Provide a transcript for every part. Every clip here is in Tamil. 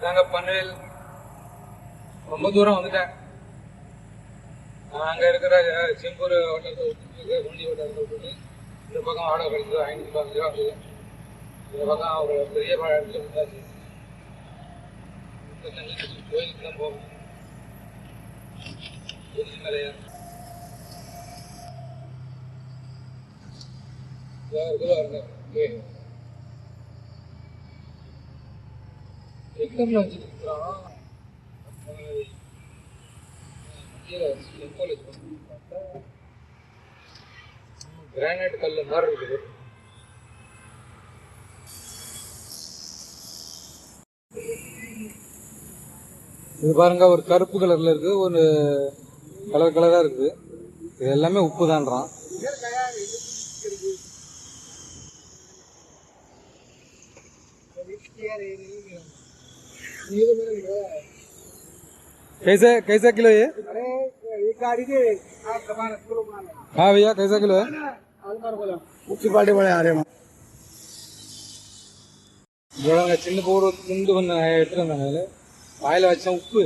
நாங்கள் பன்வேல் ரொம்ப தூரம் வந்துட்டேன். அங்கே இருக்கிற செம்பூர் ஹோட்டலத்தை விட்டுட்டு குண்டி ஹோட்டலத்தை விட்டுட்டு இந்த பக்கம் ஆடோ கழிச்சு 515 ரூபா வந்தது. இந்த பக்கம் ஒரு பெரிய இடத்துல இருந்தாச்சு. கோயிலுக்கு தான் போகணும். மலையா எக்ஸாம்ல வச்சுருக்கான். கிரானைட் கல் மாதிரி இருக்குது. இது பாருங்க, ஒரு கருப்பு கலர்ல இருக்கு, ஒரு கலர் கலரா இருக்குது. இது எல்லாமே உப்பு தான்றான். कैसे कैसा किलो ये? अरे ये गाड़ी के आप दबाना किलो बनाना। हाँ भैया, कैसा किलो है? उच्च पार्टी बड़े आ रहे हैं. చూడండి, చిన్న పూరు ముందు ఉన్న ఎట్లుందండి అది ఆయిల్ వచ్చిన ఉప్పు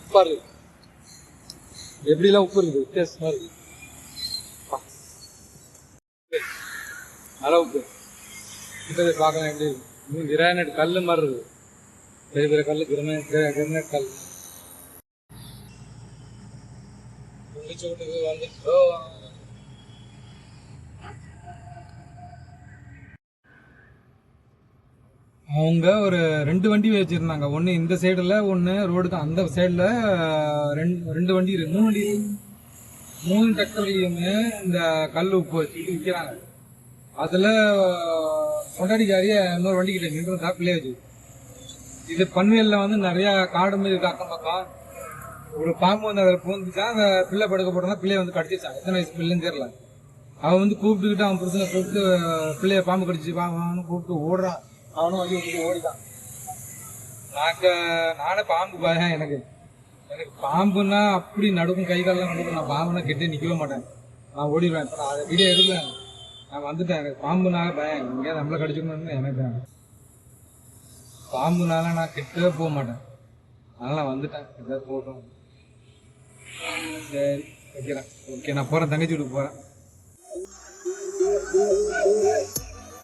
உப்பாரு எப்படிலாம் உப்பு இருக்குது வித்தியாசமா இருக்கு. நல்லா உப்பு கிட்ட பார்க்கலாம். எப்படி இருக்கு? கிரானைட் கல் மாதிரி இருக்குது. பெரிய பெரிய கல், கிரானைட் கல். முடிச்சுட்டுக்கு வந்துட்டோம். அவங்க ஒரு 2 வண்டி வச்சிருந்தாங்க. ஒன்று இந்த சைடில், ஒன்று ரோடுக்கு அந்த சைடில். ரெண்டு வண்டி இருக்கு, 3 வண்டி இருக்கு. 3 டிராக்டர்லையுமே இந்த கல் உப்பு வச்சுட்டு விற்கிறாங்க. அதில் கொண்டாடிக்காரிய இன்னொரு வண்டிக்கிட்ட நின்று பிள்ளைய வச்சு. இது பன்வேலில் வந்து நிறையா காடு மாதிரி இருக்கு. அக்கம் பக்கம் ஒரு பாம்பு வந்து அதில் பூந்துச்சா, அந்த பிள்ளை படுக்க போட்டோம்னா பிள்ளைய வந்து கடிச்சிச்சான். எத்தனை வயசு பிள்ளைன்னு தெரியல. அவன் வந்து கூப்பிட்டுக்கிட்டு அவன் புருஷனை கூப்பிட்டு பிள்ளைய பாம்பு கடிச்சு பாம்பு கூப்பிட்டு ஓடுறான். அவனும் வந்து ஓடிதான். நானே பாம்பு பயம். எனக்கு பாம்புன்னா அப்படி நடுக்கும், கை காலெல்லாம் நடுக்கும். நான் பாம்புனா கிட்டே நிற்கவே மாட்டேன், நான் ஓடிடுவேன். இப்போ நான் அதை வீடியோ எடுக்கல, நான் வந்துட்டேன். எனக்கு பாம்புனால பயம். எங்கேயாவது நம்மளை கடிச்சுக்கணும்னு எனக்கு பாம்புனால நான் கிட்டவே போக மாட்டேன். அதனால நான் வந்துட்டேன். ஏதாவது போட்டோம். சரி வைக்கிறேன். ஓகே, நான் போகிறேன், தங்கச்சி வீட்டுக்கு போகிறேன்.